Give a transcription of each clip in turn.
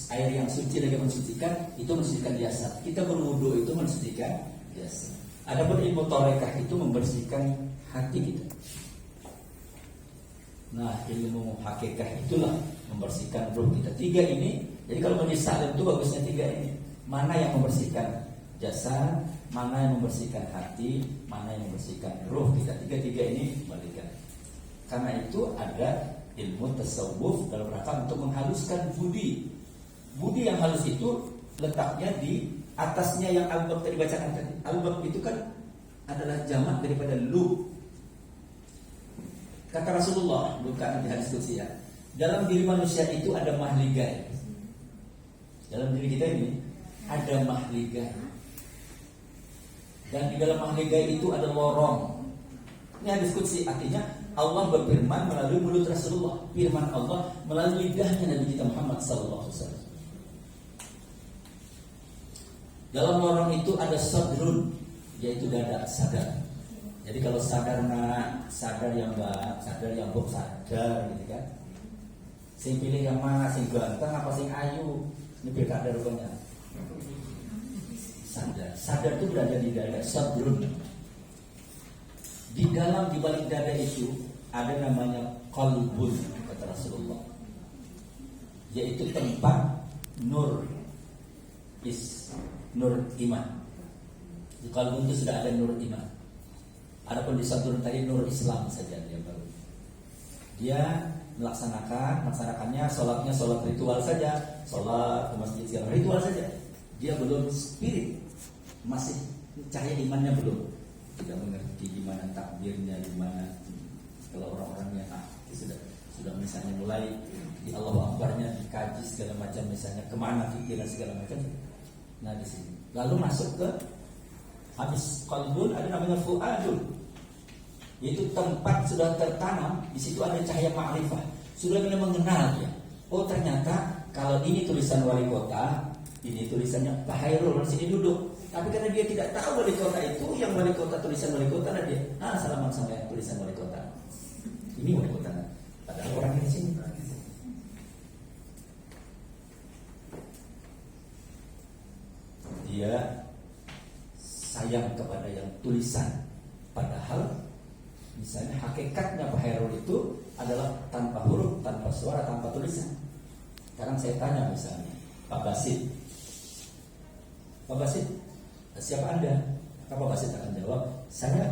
Air yang suci lagi mensucikan, itu mensucikan jasad. Kita berwudu itu mensucikan jasad. Adapun ilmu tarekah itu membersihkan hati kita. Nah, ilmu hakikat itulah membersihkan ruh kita. Tiga ini, jadi kalau majelis taklim itu bagusnya tiga ini. Mana yang membersihkan jasad, mana yang membersihkan hati, mana yang membersihkan ruh kita. Tiga-tiga ini kembalikan. Karena itu ada ilmu tasawuf dalam rangka untuk menghaluskan budi. Budi yang halus itu letaknya di atasnya yang albab tadi bacakan tadi. Albab itu kan adalah jamak daripada lub. Kata Rasulullah, bukan di hadis qudsi ya. Dalam diri manusia itu ada mahligai. Dalam diri kita ini ada mahligai. Dan di dalam mahligai itu ada lorong. Ini hadis qudsi, artinya Allah berfirman melalui mulut Rasulullah. Firman Allah melalui lidahnya Nabi kita Muhammad sallallahu alaihi wasallam. Dalam lorong itu ada sadrun, yaitu dada, sadar. Jadi kalau sadar nak, sadar yang mbak, sadar yang bok, sadar gitu kan. Sing pilih yang mana, sing ganteng apa sing ayu? Ini pilkada rupanya. Sadar, sadar itu berada di dada, sadrun. Di dalam, di balik dada itu ada namanya qalbun, kata Rasulullah, yaitu tempat nur nur iman. Di qalbun itu sudah ada nur iman. Adapun di sadrun tadi nur Islam saja dia baru. Dia melaksanakannya sholatnya sholat ritual saja, sholat ke masjid segala ritual saja. Dia belum spirit, masih cahaya imannya belum. Tidak mengerti gimana takbirnya, gimana kalau orang-orang yang sudah misalnya mulai di Allahu Akbarnya dikaji segala macam, misalnya kemana pikiran segala macam. Nah di sini lalu masuk ke habis qalbun ada namanya fuadun, yaitu tempat sudah tertanam di situ ada cahaya ma'rifah, sudah benar mengenal dia. Oh ternyata kalau ini tulisan wali kota, ini tulisannya Pak Hairul di sini duduk. Tapi karena dia tidak tahu wali kota itu, yang wali kota tulisan wali kota, nah dia salaman sama yang tulisan wali kota. Ini wali kota, padahal orangnya di sini. Dia sayang kepada yang tulisan, padahal misalnya hakikatnya Pak Hairul itu adalah tanpa huruf, tanpa suara, tanpa tulisan. Sekarang saya tanya misalnya Pak Basit, Pak Basit, siapa Anda? Pak Basit akan jawab, saya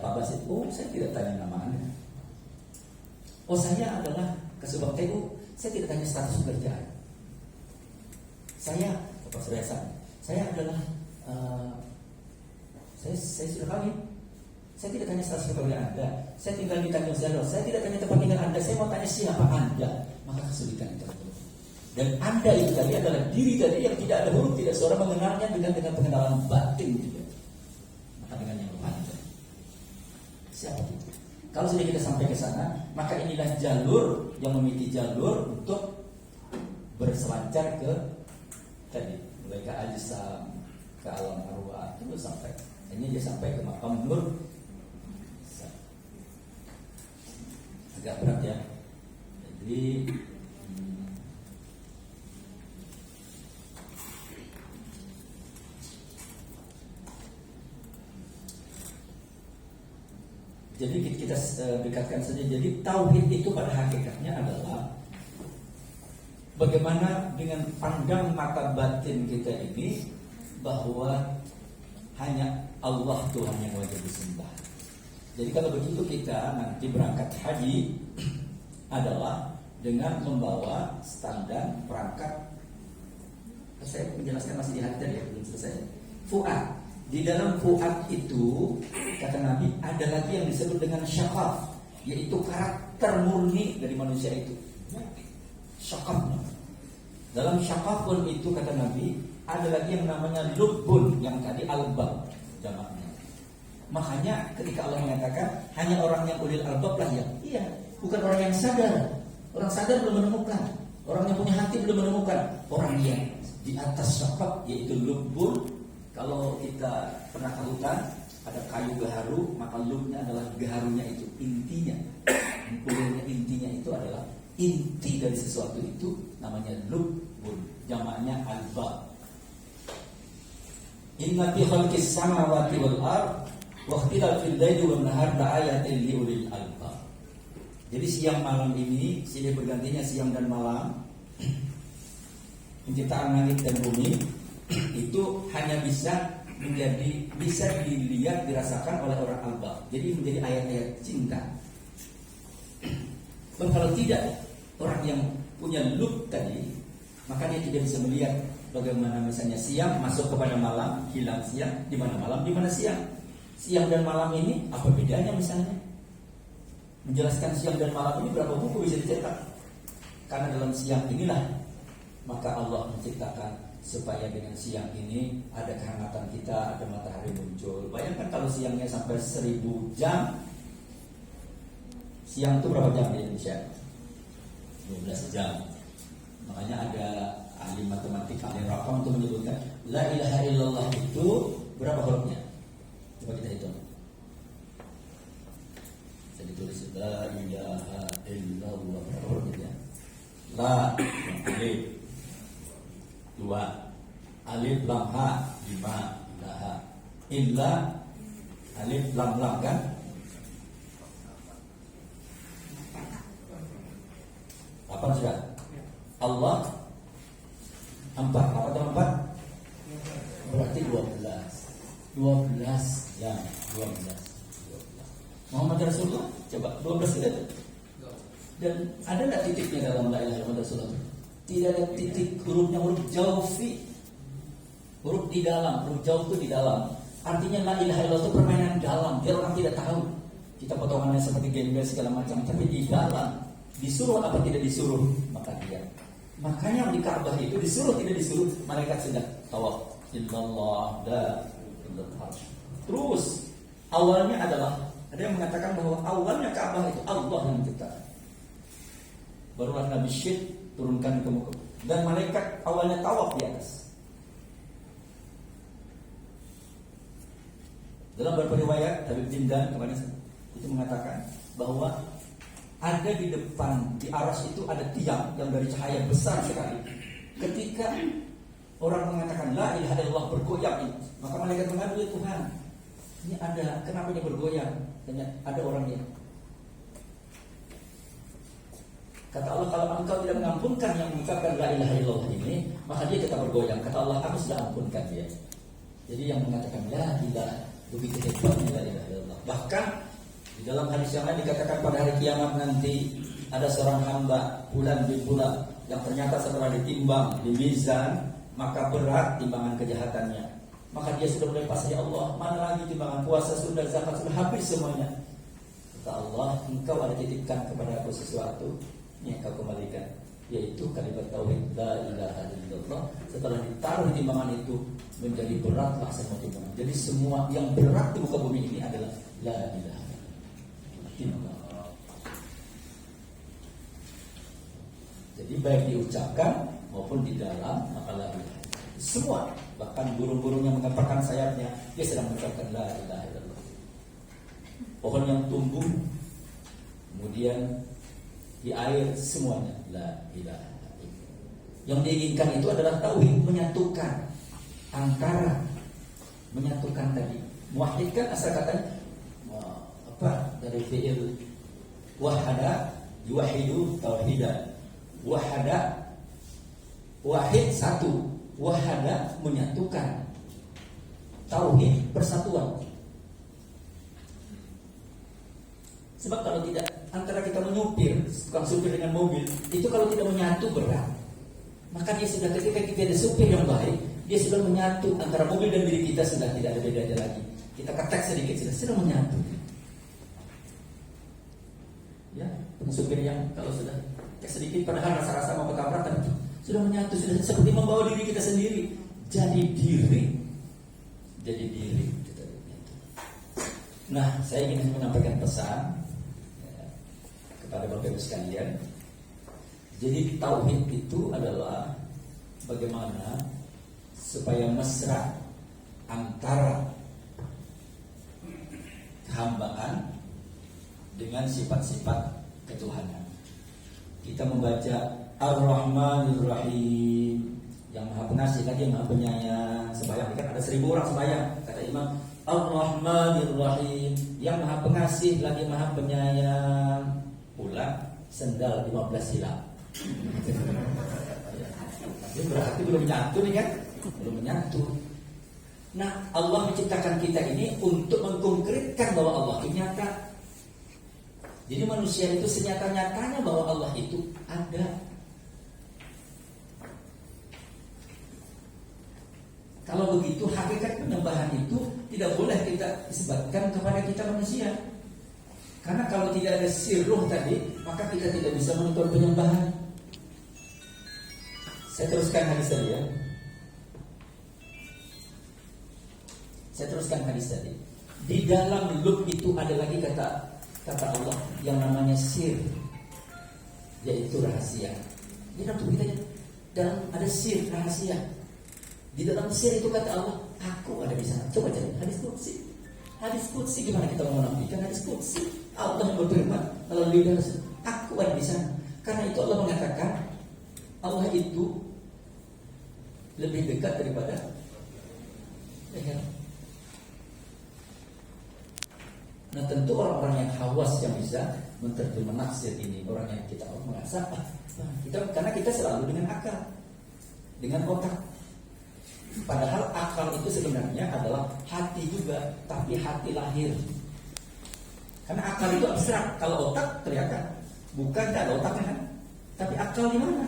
Pak Basit. Oh, saya tidak tanya nama Anda. Oh, saya adalah Kasubag TU. Saya tidak tanya status pekerjaan. Saya Bapak Surya, saya adalah saya sudah kawin. Saya tidak tanya status pekerjaan Anda. Saya tinggal di Tanjung Zalo. Saya tidak tanya tempat tinggal Anda. Saya mau tanya siapa Anda. Maka kesulitan itu. Dan Anda itu tadi adalah diri tadi yang tidak ada huruf, tidak suara, mengenalnya dengan pengenalan batin juga. Maka dengan yang Anda siapa itu? Kalau sudah kita sampai ke sana, maka inilah jalur yang memiliki jalur untuk berselancar ke tadi, mulai ke ajsam, ke alam arwah, terus sampai ini dia sampai ke makam nur. Agak berat ya. Jadi kita dekatkan saja. Jadi tauhid itu pada hakikatnya adalah bagaimana dengan pandang mata batin kita ini bahwa hanya Allah Tuhan yang wajib disembah. Jadi kalau begitu kita nanti berangkat haji adalah dengan membawa standar perangkat. Saya menjelaskan masih di hati tadi ya, belum selesai. Fuad. Di dalam fuad itu kata Nabi ada lagi yang disebut dengan syakaf, yaitu karakter murni dari manusia itu. Syakafnya. Dalam syakaf pun itu kata Nabi ada lagi yang namanya lubbun, yang tadi albab jamaknya. Makanya ketika Allah mengatakan hanya orang yang ulil albab lah yang iya, bukan orang yang sadar. Orang sadar belum menemukan, orang yang punya hati belum menemukan. Orang yang di atas syakaf yaitu lubbun. Kalau kita pernah ke hutan ada kayu gaharu, maka lubnya adalah gaharunya itu intinya. Ulilnya intinya itu adalah inti dari sesuatu itu namanya lubbun. jamaknya alba. Inna fi khalqis samawati wal ard wa ikhtilafil laili wan nahar laayatin liulil albab. Jadi siang malam ini silih bergantinya siang dan malam, penciptaan langit dan bumi itu hanya bisa dilihat, dirasakan oleh orang albab. Jadi menjadi ayat-ayat cinta. Kalau tidak, orang yang punya lub tadi, maka dia tidak bisa melihat bagaimana misalnya siang masuk kepada malam, hilang siang, di mana malam, di mana siang. Siang dan malam ini apa bedanya misalnya? Menjelaskan siang dan malam ini berapa buku bisa dicetak? Karena dalam siang inilah maka Allah menciptakan supaya dengan siang ini ada kehangatan kita, ada matahari muncul. Bayangkan kalau siangnya sampai 1000 jam. Siang itu berapa jam di Indonesia? 12 jam. Makanya ada ahli matematika, ahli rakam untuk menyebutkan la ilaha illallah itu berapa hurufnya? Coba kita hitung. Saya ditulis la ilaha illallah berapa hurufnya? La alif 2 alif lam ha 5 ilaha illa alif lam lam kan? Apa sudah? Allah 4, apa itu 4? Berarti 12 ya, 12 Muhammad Rasulullah, coba 12 tidak ada. Dan ada nggak titiknya dalam la ilaha illallah Rasulullah? Tidak ada titik, hurufnya huruf jaufi, huruf di dalam, huruf jauh itu di dalam. Artinya la ilaha illallah itu permainan dalam, biar orang tidak tahu. Kita potongannya seperti gembel segala macam, tapi di dalam. Disuruh apa tidak disuruh, maka dia. Makanya di Ka'bah itu disuruh tidak disuruh, malaikat sudah tawaf. Illallah la illallah. Terus awalnya adalah, ada yang mengatakan bahwa awalnya Ka'bah itu Allah yang menciptakan. Barulah Nabi Syed turunkan ke muka, dan malaikat awalnya tawaf di atas. Dalam beberapa riwayat Habib Jindan kemarin itu mengatakan bahwa ada di depan, di aras itu ada tiang yang dari cahaya besar sekali. Ketika orang mengatakan la ilaha illallah bergoyang, maka malaikat mengatakan, Tuhan, ini ada, kenapa dia bergoyang? Dan ada orangnya. Kata Allah, kalau engkau tidak mengampunkan yang mengucapkan la ilaha illallah ini, maka dia tetap bergoyang. Kata Allah, aku sudah ampunkan dia. Jadi yang mengatakan la ilaha, begitu hebatnya la ilaha illallah. Bahkan di dalam hadis yang lain dikatakan pada hari kiamat nanti ada seorang hamba bulan bin bulan yang ternyata setelah ditimbang di mizan maka berat timbangan kejahatannya. Maka dia sudah mulai pasrah, ya Allah, mana lagi timbangan puasa, sudah zakat, sudah habis semuanya. Kata Allah, engkau ada titipkan kepada aku sesuatu yang kau kembalikan, yaitu kalimat tauhid la ilaha illallah. Setelah ditaruh di timbangan itu menjadi beratlah semua timbangan. Jadi semua yang berat di muka bumi ini adalah la ilaha. Jadi baik diucapkan maupun di dalam maka la ilaha. Semua, bahkan burung-burung yang mengepakkan sayapnya dia sedang mengucapkan la ilaha illallah. Pohon yang tumbuh kemudian di air semuanya la ilaha illallah. Yang diinginkan itu adalah tauhid, menyatukan antara, menyatukan tadi. Muwahhidkan asal katanya dari fi'il wahada yuwahidu tauhidan. Wahada wahid satu, wahada menyatukan, tauhid persatuan. Sebab kalau tidak, antara kita menyupir, tukang supir dengan mobil, itu kalau tidak menyatu berat. Maka dia sudah, ketika kita ada supir yang baik, dia sudah menyatu antara mobil dan diri kita, sudah tidak ada bedanya lagi. Kita ketek sedikit sudah menyatu. Ya, supir yang kalau sudah sedikit padahal rasa-rasa mau ketabrak, tapi sudah menyatu, sudah seperti membawa diri kita sendiri. Jadi diri. Nah, saya ingin menyampaikan pesan kepada Bapak Ibu sekalian. Jadi tauhid itu adalah bagaimana supaya mesra antara kehambaan dengan sifat-sifat ketuhanan. Kita membaca Ar-Rahmanir Rahim, Yang Maha Pengasih tadi, yang Maha Penyayang. Sembahyang kan ada 1000 orang sembahyang. Kata Imam, Ar-Rahmanir Rahim, yang Maha Pengasih lagi Maha Penyayang. Pulang sendal 15 hilang. Ini berarti belum menyatu nih kan? Belum menyatu. Nah, Allah menciptakan kita ini untuk mengkonkretkan bahwa Allah itu nyata. Jadi manusia itu senyata-nyatanya bahwa Allah itu ada. Kalau begitu, hakikat penyembahan itu tidak boleh kita isbatkan kepada kita manusia. Karena kalau tidak ada sirruh tadi, maka kita tidak bisa menentukan penyembahan. Saya teruskan hadis tadi ya. Saya teruskan hadis tadi. Di dalam lub itu ada lagi kata Allah yang namanya sir, yaitu rahasia. Di dalam tubuh kita dalam ada sir, rahasia. Di dalam sir itu kata Allah, aku ada di sana. Coba cari hadis qudsi. Hadis qudsi gimana kita mau menafikan hadis qudsi? Allah yang berfirman melalui lidah, aku ada di sana. Karena itu Allah mengatakan Allah itu lebih dekat daripada leher. Nah, tentu orang-orang yang hawas yang bisa menerjemah nafsir ini, orang yang kita merasa karena kita selalu dengan akal, dengan otak. Padahal akal itu sebenarnya adalah hati juga, tapi hati lahir. Karena akal itu abstrak. Kalau otak kelihatan, bukan tak ada otaknya kan? Tapi akal di mana?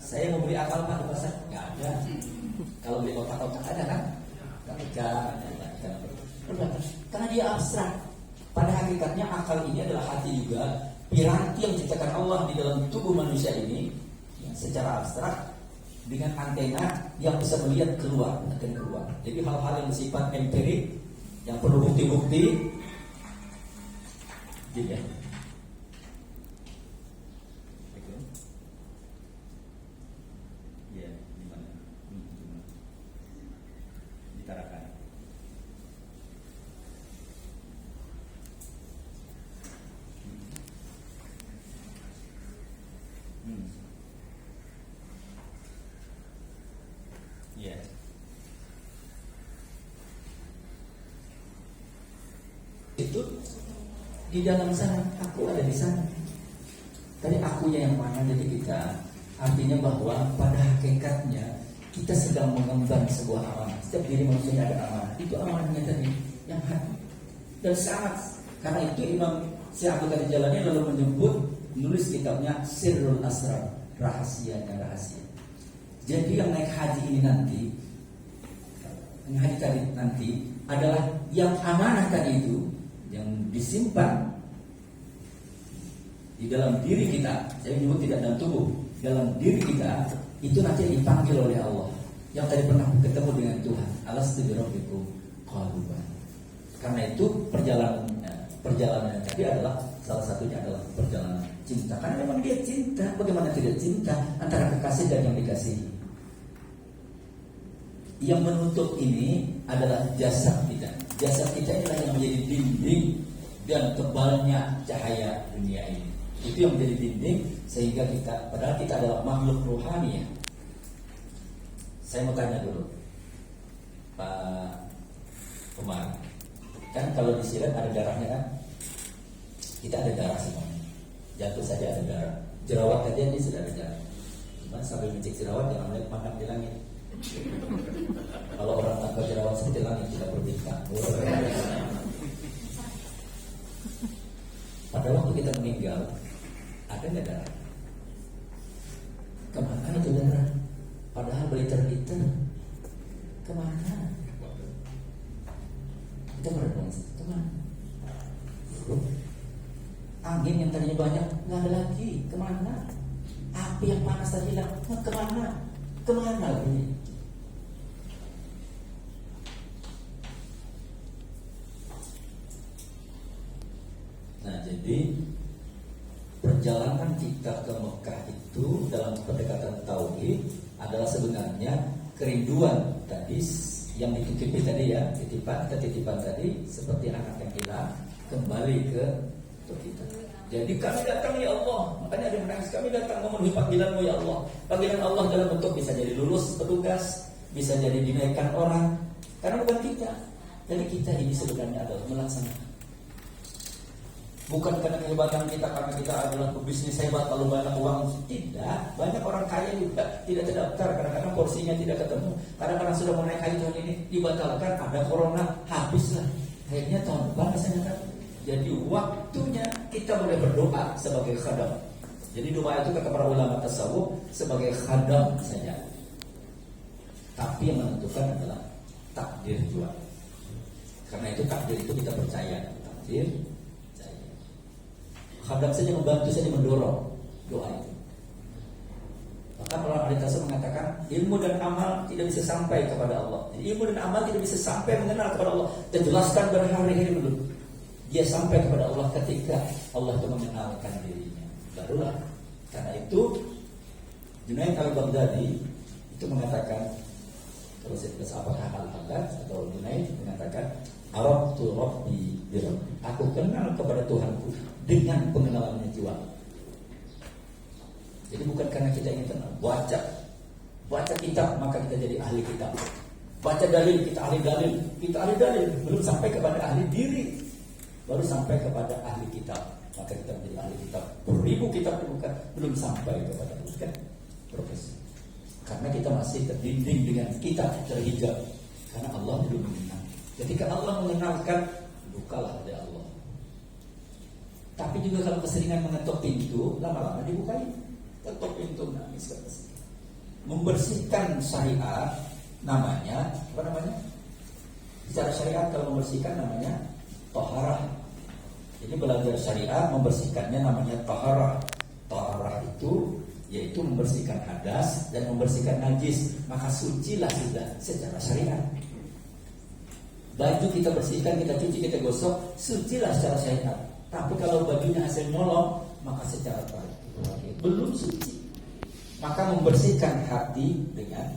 Saya mau beli akal Pak di pasar, nggak ada. Kalau beli otak-otak ada kan? Nggak ada. Karena dia abstrak. Pada hakikatnya akal ini adalah hati juga, piranti yang diciptakan Allah di dalam tubuh manusia ini yang secara abstrak dengan antena yang bisa melihat keluar. Jadi hal-hal yang bersifat empirik yang perlu bukti-bukti, gitu ya. Ditarakan. Ya. Itu di dalam sana, aku ada di sana. Tadi akunya yang mana jadi kita, artinya bahwa pada hakikatnya kita sedang mengemban sebuah amanah. Setiap diri manusia ada amanah. Itu amanahnya tadi yang hati. Dan sangat karena itu Imam Syekh Abdul Qadir Jalani lalu menulis kitabnya Sirrul Asrar, rahasianya rahasia. Jadi yang naik haji ini nanti adalah yang amanah tadi itu yang disimpan di dalam diri kita. Saya menyebut tidak dalam tubuh, dalam diri kita itu nanti dipanggil oleh Allah. Yang tadi pernah ketemu dengan Tuhan, alastu bi rabbikum qalu bala. Karena itu perjalanan tadi adalah salah satunya adalah perjalanan cinta. Karena memang dia cinta, bagaimana tidak cinta antara kekasih dan yang dikasihi. Yang menutup ini adalah jasad kita. Jasad kita inilah yang menjadi dinding dan tebalnya cahaya dunia ini. Itu yang menjadi dinding sehingga kita, padahal kita adalah makhluk rohani ya. Saya mau tanya dulu, Pak Umar, kan kalau disirat ada darahnya kan? Kita ada darah semuanya. Jantung saja ada darah. Jerawat saja ini sudah ada darah. Cuma sambil mencek jerawat jangan melihat makan di langit. Kalau orang tanpa jerawat seperti langit tidak berbintang. Pada waktu kita meninggal, ada nggak darah? Kemana itu darah? Padahal berliter-liter. Kemana? Kita merenung kemana? Angin yang tadinya banyak nggak ada lagi. Kemana? Api yang panas tadi hilang. Kemana? Kemana ini? Nah, jadi perjalanan kita ke Mekah itu dalam pendekatan tauhid adalah sebenarnya kerinduan tadi yang dititipi tadi ya, titipan tadi seperti anak yang hilang kembali ke kita. Jadi kami datang ya Allah, makanya ada menangis, kami datang memenuhi panggilan-Mu ya Allah. Panggilan Allah dalam bentuk bisa jadi lulus petugas, bisa jadi dinaikkan orang, karena bukan kita. Jadi kita ini sebenarnya adalah melaksanakan. Bukan karena kehebatan kita, karena kita adalah pebisnis hebat lalu banyak uang. Tidak, banyak orang kaya juga tidak terdaftar, kadang-kadang porsinya tidak ketemu. Kadang-kadang sudah mau naik haji tahun ini dibatalkan, ada corona, habislah. Akhirnya tahun depan rasanya kan. Jadi waktunya kita boleh berdoa sebagai khadam. Jadi doa itu kata para ulama tasawuf sebagai khadam saja. Tapi yang menentukan adalah takdir juga. Karena itu takdir itu kita percaya. Takdir percaya. Khadam saja membantu saja mendorong doa itu. Maka para ahli tasawuf mengatakan ilmu dan amal tidak bisa sampai kepada Allah. Jadi ilmu dan amal tidak bisa sampai mengenal kepada Allah. Terjelaskan berhari-hari dulu. Dia sampai kepada Allah ketika Allah itu mengenalkan dirinya. Barulah. Karena itu Junaid al-Baghdadi itu mengatakan, kalau saya tulis apakah al-Haddad atau Junaid mengatakan, Arabtu Rabbi birabbi. Aku kenal kepada Tuhanku dengan pengenalannya jiwa. Jadi bukan karena kita ingin kenal. Baca kitab maka kita jadi ahli kitab. Baca dalil kita ahli dalil. Kita ahli dalil belum sampai kepada ahli diri. Baru sampai kepada ahli kitab, maka kita menjadi ahli kitab. Beribu kitab dibuka, belum sampai kepada bukan profesi. Karena kita masih terdinding dengan kitab terhijab. Karena Allah belum mengenal. Ketika Allah mengenalkan, bukalah oleh Allah. Tapi juga kalau keseringan mengetuk pintu, lama-lama dibukain. Ketuk pintu nangis ke atas. Membersihkan syariat namanya apa namanya? Secara syariat kalau membersihkan namanya taharah. Jadi belajar syariat membersihkannya namanya taharah. Taharah itu yaitu membersihkan hadas dan membersihkan najis. Maka sucilah sudah secara syariat. Baju kita bersihkan, kita cuci, kita gosok, sucilah secara syariat. Tapi kalau bajunya hasil nyolong, maka secara praktik belum suci. Maka membersihkan hati dengan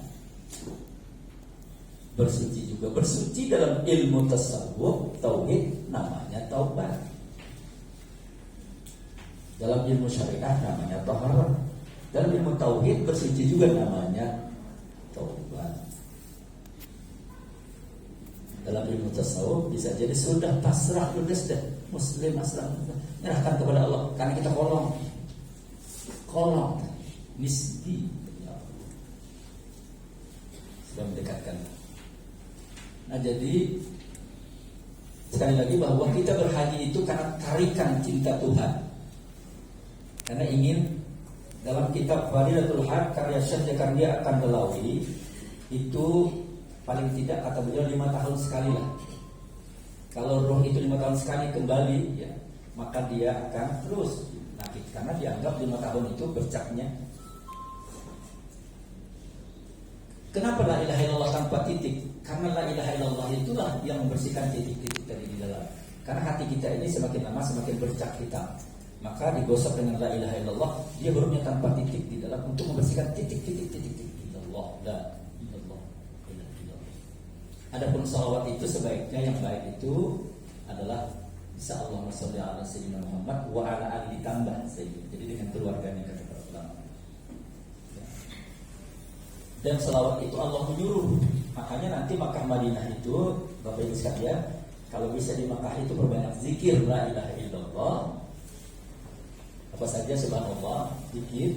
bersuci juga. Bersuci dalam ilmu tasawuf, tauhid namanya taubat. Dalam ilmu syariah namanya taharah. Dalam ilmu tauhid bersuci juga namanya taubat. Dalam ilmu tasawuf bisa jadi sudah pasrah ludes dah, muslim aslam, menyerahkan kepada Allah karena kita kolong nisbi sudah mendekatkan. Nah jadi sekali lagi bahwa kita berhaji itu karena tarikan cinta Tuhan. Karena ingin dalam kitab Fadilatul Hajj karya Syekh Zakaria akan Dalawi itu paling tidak kata beliau 5 tahun sekali lah. Kalau roh itu 5 tahun sekali kembali ya, maka dia akan terus nakit karena dianggap 5 tahun itu bercaknya. Kenapa la ilaha illallah tanpa titik? Karena la ilaha illallah itulah yang membersihkan titik-titik tadi di dalam. Karena hati kita ini semakin lama semakin bercak hitam. Maka digosok dengan la ilaha illallah, dia hurufnya tanpa titik di dalam untuk membersihkan titik-titik illallah, la illallah, illallah. Adapun salawat itu sebaiknya yang baik itu adalah bisa Allahumma sholli ala sayyidina Muhammad wa ala ali ditambah saja. Jadi dengan keluarganya kata para ulama. Dan selawat itu Allah menyuruh. Makanya nanti Makkah Madinah itu Bapak Ibu sekalian, kalau bisa di Makkah itu berbanyak zikir la ilaha illallah. Apa saja subhanallah, zikir.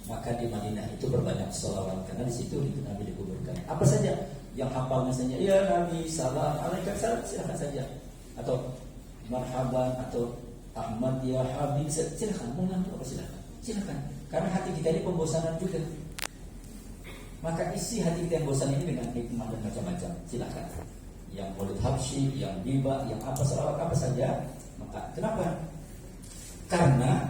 Maka di Madinah itu berbanyak selawat karena di situ itu Nabi dikuburkan. Apa saja yang hafal misalnya ya Nabi salam alaikum salam silakan saja. Atau marhaban atau Ahmad ya Habib silakan mau nama apa silakan. Karena hati kita ini pembosanan juga. Maka isi hati kita yang bosan ini dengan hikmah dan macam-macam. Silakan. Yang Maulid Habsyi, yang Biba, yang apa selawat apa saja. Maka kenapa? Karena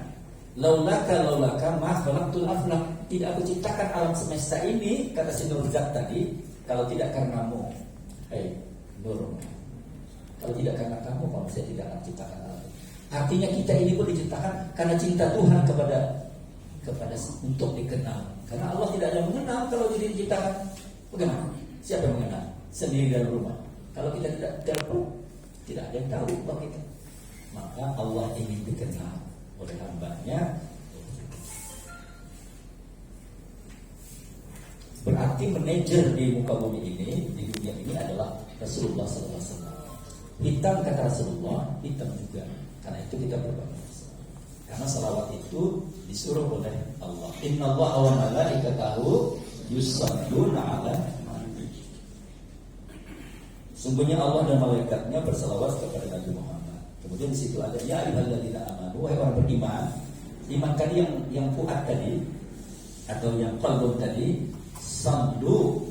laulaka ma khalaqtul aflaq. Tidak aku ciptakan alam semesta ini kata si Nurzak tadi kalau tidak karenamu. Nur. Kalau tidak karena kamu, saya tidak akan ciptakan alam. Artinya kita ini pun diciptakan karena cinta Tuhan kepada untuk dikenal. Karena Allah tidak ada mengenal kalau tidak diciptakan. Bagaimana? Siapa yang mengenal? Sendiri dalam rumah. Kalau kita tidak telepon, tidak ada yang tahu bahwa kita. Maka Allah ingin dikenal. oleh hambanya. Berarti manajer di muka bumi ini, di dunia ini adalah Rasulullah SAW. Hitam kata Rasulullah, hitam juga. Karena itu kita berbangsa. Karena salawat itu disuruh oleh Allah. Inna Allah wa malaikatahu yusalluna ala nabi. Sungguhnya Allah dan malaikatnya bersalawat kepada Nabi Muhammad. Kemudian di situ ada ya ayyuhalladzina amanu, wahai orang beriman. Iman tadi yang fuad tadi atau yang qalbun tadi, sallu,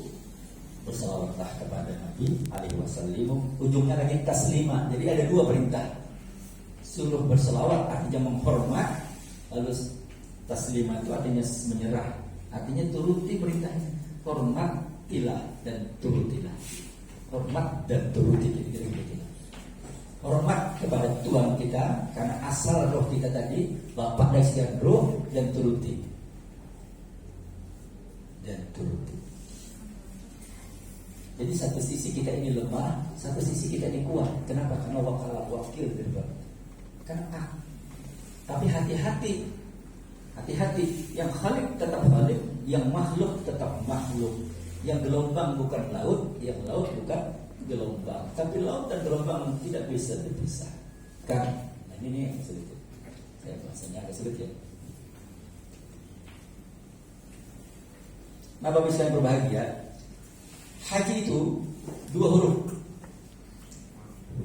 bersalawatlah kepada Nabi alaihi wasallam. Ujungnya lagi taslima. Jadi ada dua perintah. Suruh berselawat artinya menghormat, lalu taslima itu artinya menyerah, artinya turuti perintahnya. Hormatilah dan turutilah. Hormat dan turuti. Hormat kepada Tuhan kita karena asal roh kita tadi Bapak dari sekian roh, dan turuti. Jadi satu sisi kita ini lemah, satu sisi kita ini kuat. Kenapa? Karena wakil Karena tapi hati-hati, yang khalik tetap khalik, yang makhluk tetap makhluk. Yang gelombang bukan laut, yang laut bukan gelombang. Tapi laut dan gelombang tidak bisa dipisahkan. Nah ini yang sulit. Saya bahasanya agak sulit ya. Nah, Bapak sekalian berbahagia, haji itu dua huruf.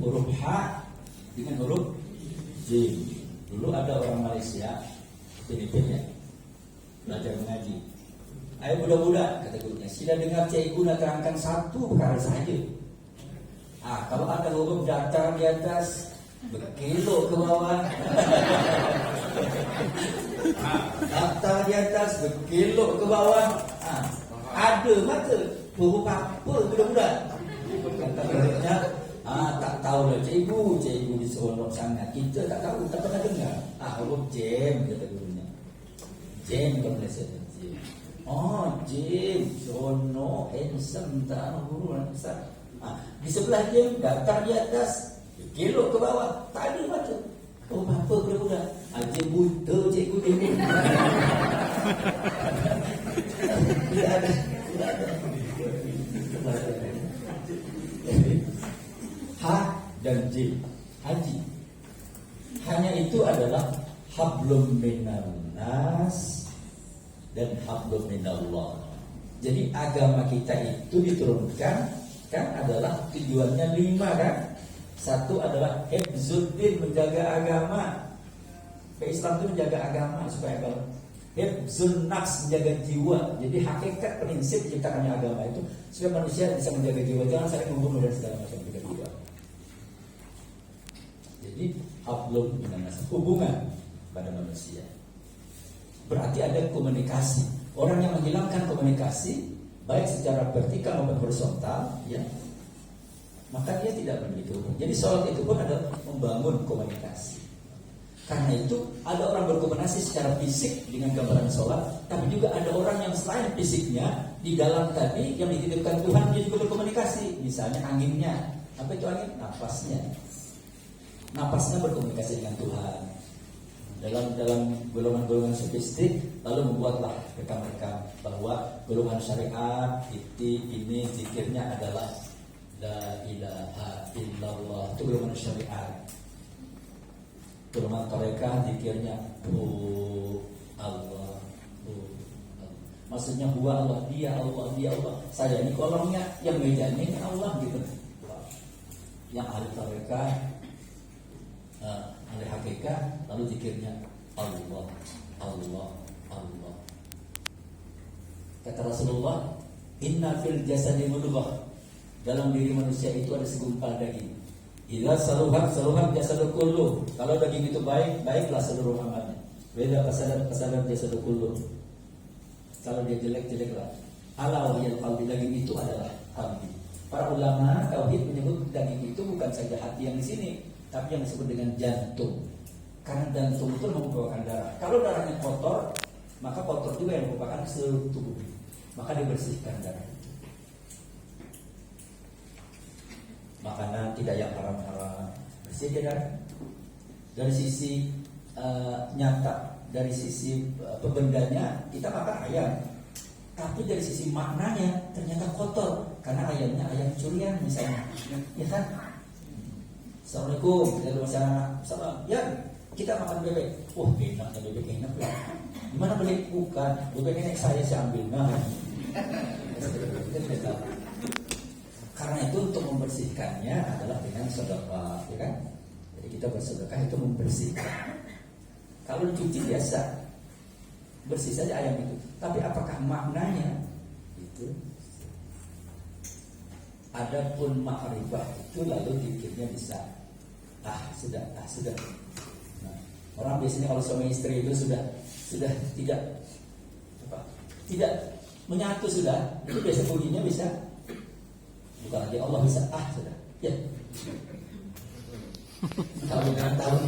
Huruf H dengan huruf J. Dulu ada orang Malaysia, Filipina, belajar mengaji. Ayo budak-budak, kata gurunya, sila dengar cikgu nak terangkan satu perkara saja. Kalau ada huruf datar di atas, berkelok ke bawah. Datar di atas, berkelok ke bawah. Ada mata huruf apa budak-budak? Kata gurunya, tak tahu lah cikgu diseronok sangat. Kita tak tahu, tak pernah dengar. Huruf jam, kata gurunya. Jam ke Malaysia. Jam, seronok, handsome, tak guru handsome. Di sebelah jam, datar di atas, kelok ke bawah, tak ada mata. Apa budak-budak? Jam buta cikgu dia. Tidak ada. H dan J, haji. Hanya itu adalah hablum minan nas dan hablum minallah. Jadi agama kita itu diturunkan kan adalah tujuannya 5 kan. Satu adalah hifzuddin, menjaga agama. Islam itu menjaga agama supaya kalau hifzun nafs, menjaga jiwa. Jadi hakikat prinsip ciptakannya agama itu supaya manusia bisa menjaga jiwa, jangan saling membunuh dan segala macam jiwa. Jadi hablum minan nas, hubungan pada manusia. Berarti ada komunikasi. Orang yang menghilangkan komunikasi baik secara vertikal maupun horizontal, ya, maka dia tidak memiliki hubungan. Jadi sholat itu pun adalah membangun komunikasi. Karena itu ada orang berkomunikasi secara fisik dengan gambaran sholat, tapi juga ada orang yang selain fisiknya di dalam tadi yang dititipkan Tuhan, dia juga berkomunikasi. Misalnya anginnya, apa itu angin? Napasnya berkomunikasi dengan Tuhan. Dalam golongan-golongan sofistik, lalu membuatlah rekam-rekam bahwa golongan syariat ini zikirnya adalah la ilaha illallah, itu golongan syariat. Golongan tarekah zikirnya Allah. Maksudnya huwa Allah, dia Allah. Saya ini kolomnya, yang mejanya ini Allah gitu. Yang ahli tarekah, ahli hakikat, lalu zikirnya Allah. Kata Rasulullah, inna fil jasadi mudghah, dalam diri manusia itu ada segumpal daging. Idza saluhat jasadu kullu, kalau daging itu baik, baiklah seluruh amalnya. Beda fasadat jasadu kullu, kalau dia jelek, jeleklah. Ala wahyal qalbi, daging itu adalah qalbi. Para ulama tauhid menyebut daging itu bukan saja hati yang di sini, tapi yang disebut dengan jantung. Karena jantung itu membawakan darah. Kalau darahnya kotor, maka kotor juga yang merupakan seluruh tubuh. Maka dibersihkan darah. Makanan tidak yang haram-haram, bersih darah. Dari sisi nyata dari sisi pembendanya kita makan ayam, tapi dari sisi maknanya ternyata kotor karena ayamnya ayam curian misalnya, ya kan? Assalamualaikum, kita masyarakat, salam, ya kita makan bebek, wah enaknya bebek enak lah. Gimana beli? Bukan, bebek enak saya ambil, nah. Karena itu untuk membersihkannya adalah dengan sedekah, ya kan? Jadi kita bersedekah itu membersihkan. Kalau cuci biasa, bersih saja ayam itu. Tapi apakah maknanya itu? Adapun ma'rifah itu lalu pikirnya bisa sudah. Nah, orang biasanya kalau suami istri itu sudah tidak menyatu sudah, itu biasa bunyinya bisa. Bukan lagi Allah bisa sudah. Ya. Tahun dengan tahun.